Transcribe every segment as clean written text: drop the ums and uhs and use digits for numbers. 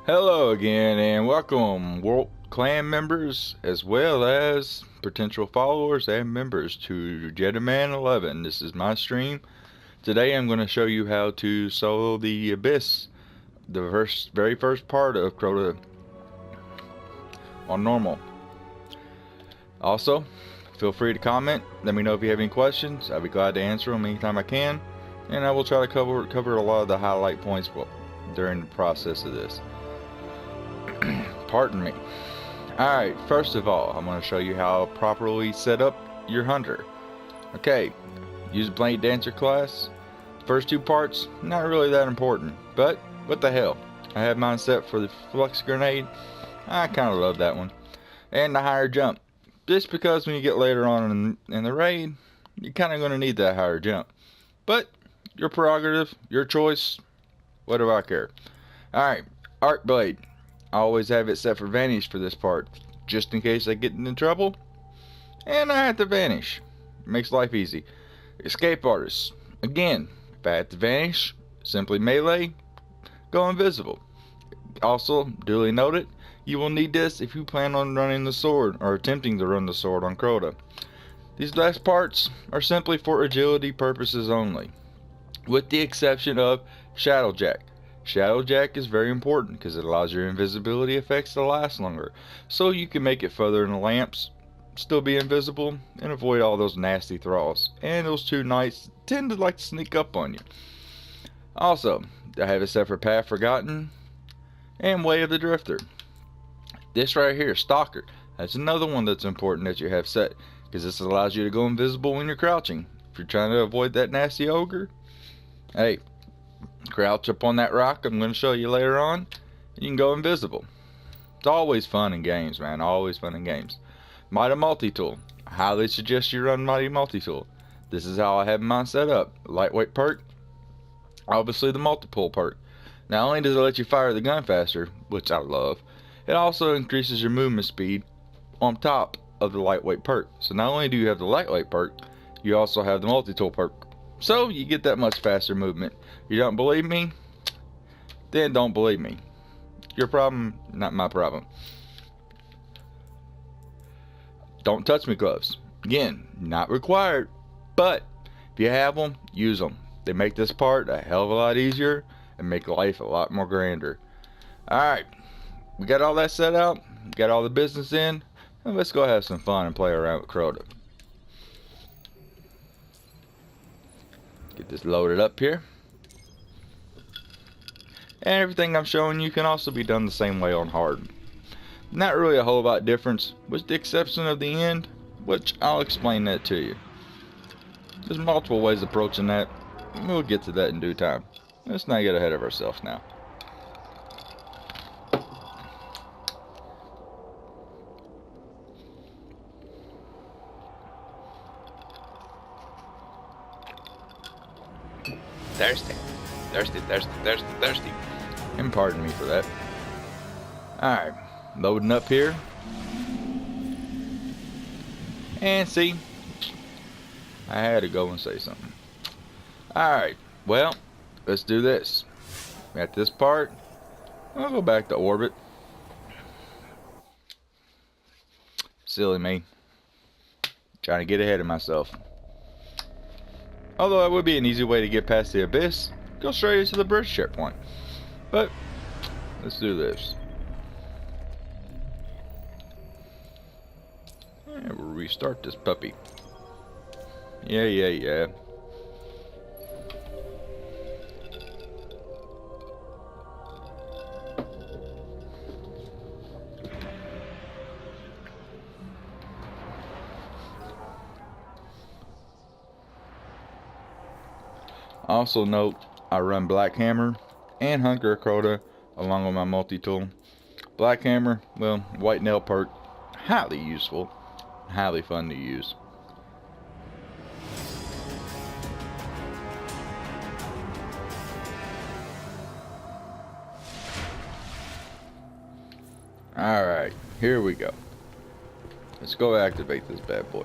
Hello again, and welcome, World Clan members, as well as potential followers and members to Jetman 11. This is my stream. Today I'm going to show you how to solo the Abyss, the very first part of Crota on normal. Also, feel free to comment. Let me know if you have any questions. I'll be glad to answer them anytime I can, and I will try to cover a lot of the highlight points during the process of this. Pardon me. Alright, first of all, I'm going to show you how to properly set up your hunter. Okay, use Blade Dancer class. First two parts, not really that important, but what the hell. I have mine set for the Flux Grenade. I kind of love that one. And the higher jump. Just because when you get later on in the raid, you're kind of going to need that higher jump. But, your prerogative, your choice, what do I care? Alright, Arc Blade. I always have it set for vanish for this part, just in case I get into trouble, and I have to vanish. It makes life easy. Escape Artist. Again, if I have to vanish, simply melee, go invisible. Also, duly noted, you will need this if you plan on running the sword, or attempting to run the sword on Crota. These last parts are simply for agility purposes only, with the exception of Shadowjack. Shadowjack is very important because it allows your invisibility effects to last longer, so you can make it further in the lamps, still be invisible, and avoid all those nasty thralls. And those two knights tend to like to sneak up on you. Also, I have it set for Path Forgotten and Way of the Drifter. This right here, Stalker, that's another one that's important that you have set, because this allows you to go invisible when you're crouching. If you're trying to avoid that nasty ogre, hey, crouch up on that rock I'm going to show you later on. You can go invisible. It's always fun in games, man. Always fun in games. Mighty Multi-Tool. I highly suggest you run Mighty Multi-Tool. This is how I have mine set up. Lightweight perk. Obviously the multiple perk. Not only does it let you fire the gun faster, which I love, it also increases your movement speed on top of the lightweight perk. So not only do you have the lightweight perk, you also have the multi-tool perk. So you get that much faster movement. You don't believe me? Then don't believe me. Your problem, not my problem. Don't touch me gloves. Again, not required, but if you have them, use them. They make this part a hell of a lot easier and make life a lot more grander. Alright, we got all that set out, got all the business in, and let's go have some fun and play around with Crota. Get this loaded up here. And everything I'm showing you can also be done the same way on hard. Not really a whole lot difference, with the exception of the end, which I'll explain that to you. There's multiple ways of approaching that. We'll get to that in due time. Let's not get ahead of ourselves now. Thirsty. And pardon me for that. Alright, loading up here. And see, I had to go and say something. Alright, well, let's do this. At this part, I'll go back to orbit. Silly me. Trying to get ahead of myself. Although it would be an easy way to get past the Abyss, go straight into the bridge checkpoint. But let's do this. And we'll restart this puppy. Yeah. Also note, I run Black Hammer and Hunker Crota along with my multi-tool. Black Hammer, well, white nail perk, highly useful, highly fun to use. Alright, here we go. Let's go activate this bad boy.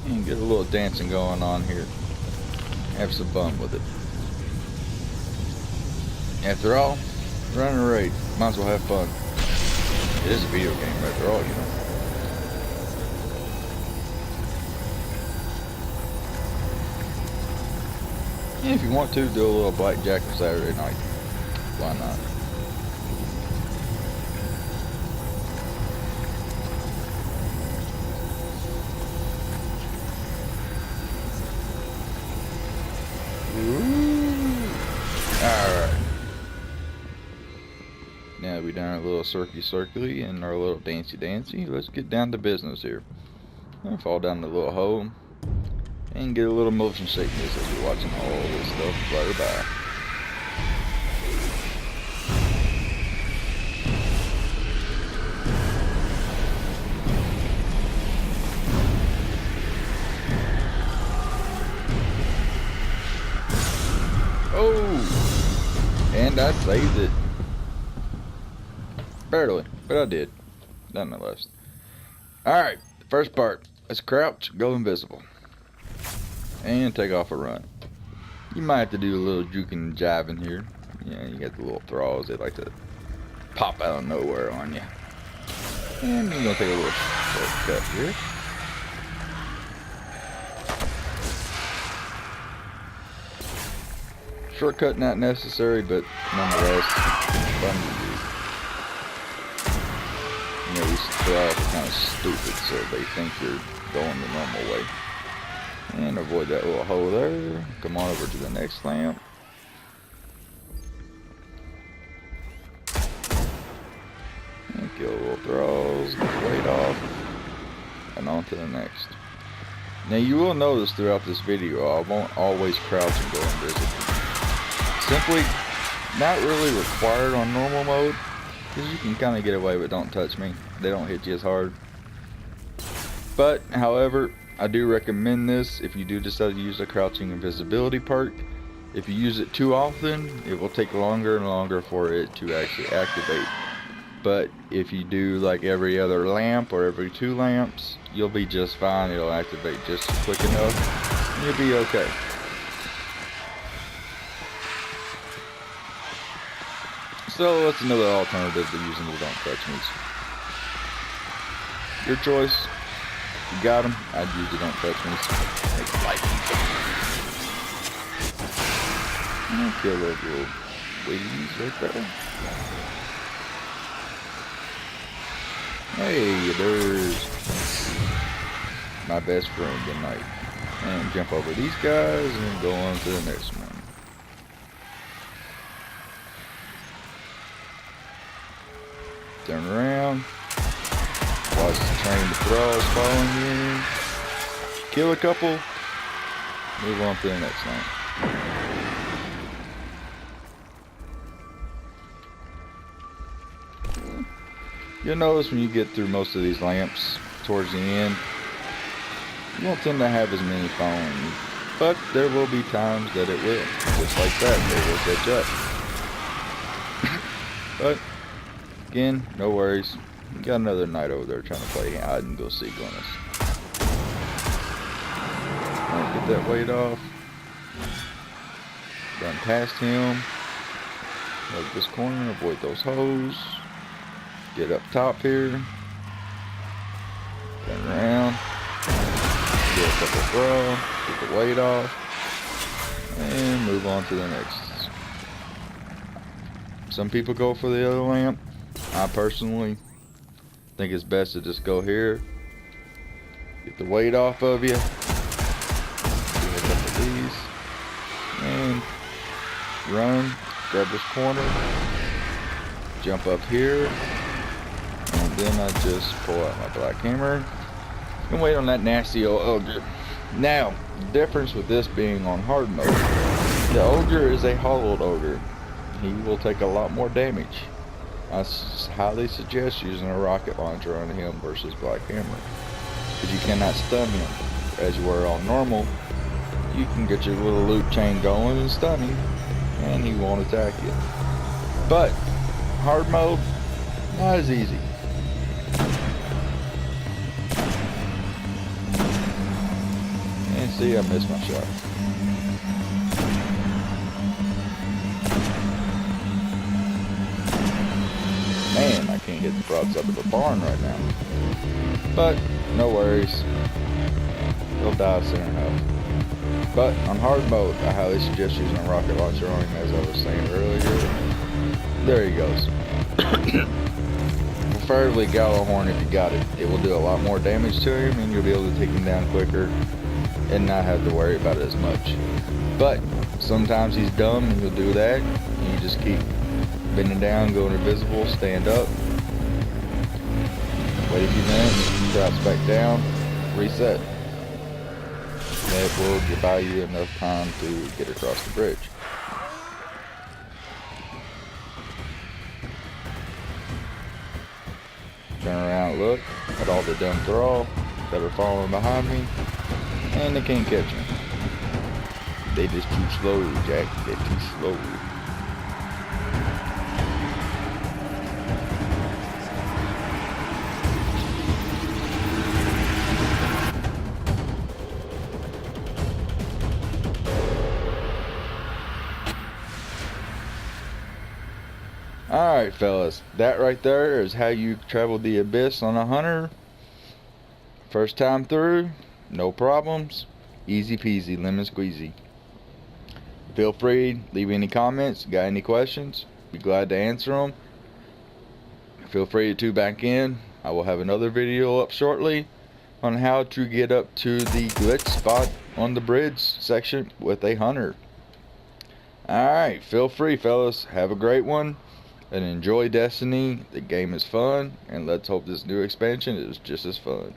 And get a little dancing going on here. have some fun with it. After all, running a raid, might as well have fun. It is a video game after all, you know. Yeah, if you want to, do a little blackjack on Saturday night. Why not? Alright. Now that we've done our little circly and our little dancy, let's get down to business here. I'll fall down the little hole and get a little motion sickness as you're watching all this stuff flutter by. Oh! And I saved it. Barely, but I did. Nonetheless. Alright, first part. Let's crouch, go invisible. And take off a run. You might have to do a little juking and jiving here. Yeah, you got the little thralls. They like to pop out of nowhere on you. And we're going to take a little shortcut here. Shortcut not necessary, but nonetheless, fun to do. You know, these thralls are kind of stupid, so they think you're going the normal way. And avoid that little hole there. Come on over to the next lamp. And kill the little thralls, get the weight off, and on to the next. Now you will notice throughout this video, I won't always crouch and go invisible. Simply not really required on normal mode, because you can kind of get away with don't touch me. They don't hit you as hard. But, however, I do recommend this if you do decide to use a crouching invisibility perk. If you use it too often, it will take longer and longer for it to actually activate. But if you do like every other lamp or every 2 lamps, you'll be just fine. It'll activate just quick enough and you'll be okay. So that's another alternative to using the don't touch me's. Your choice. You got them. I'd use the don't touch me's. Make life easy. I'll kill those little weedies right there. Hey, there's my best friend tonight. And jump over these guys and go on to the next one. Turn around. Watch the train of thralls following you. Kill a couple. Move on to the next line. You'll notice when you get through most of these lamps towards the end, you won't tend to have as many following you. But there will be times that it will. Just like that, they will catch up. But again, no worries. We got another knight over there trying to play hide and go seek on us. Alright, get that weight off. Run past him. Like this corner, avoid those hoes. Get up top here. Turn around. Get a couple throw. Get the weight off. And move on to the next. Some people go for the other lamp. I personally think it's best to just go here. Get the weight off of you. Get a couple of these. And run. Grab this corner. Jump up here. And then I just pull out my black hammer and wait on that nasty old ogre. Now, the difference with this being on hard mode, the ogre is a hollowed ogre. He will take a lot more damage. I highly suggest using a rocket launcher on him versus black hammer, because you cannot stun him. As you were on normal, you can get your little loop chain going and stun him, and he won't attack you. But hard mode, not as easy. And see, I missed my shot. get the broadside of a barn right now. But no worries, he'll die soon enough. But on hard mode, I highly suggest using a rocket launcher on him, as I was saying earlier. There he goes. Preferably Gallowhorn if you got it. It will do a lot more damage to him, and you'll be able to take him down quicker and not have to worry about it as much. But sometimes he's dumb and he'll do that. You just keep bending down, going invisible, stand up, wait a few minutes, drops back down, reset. That will buy you enough time to get across the bridge. Turn around, look at all the dumb thrall that are following behind me, and they can't catch me. They just too slow, Jack. They're too slow. Alright fellas, that right there is how you travel the abyss on a hunter. First time through, no problems, easy peasy, lemon squeezy. Feel free, leave any comments, got any questions, be glad to answer them. Feel free to tune back in. I will have another video up shortly on how to get up to the glitch spot on the bridge section with a hunter. Alright, feel free fellas, have a great one. And enjoy Destiny. The game is fun, and let's hope this new expansion is just as fun.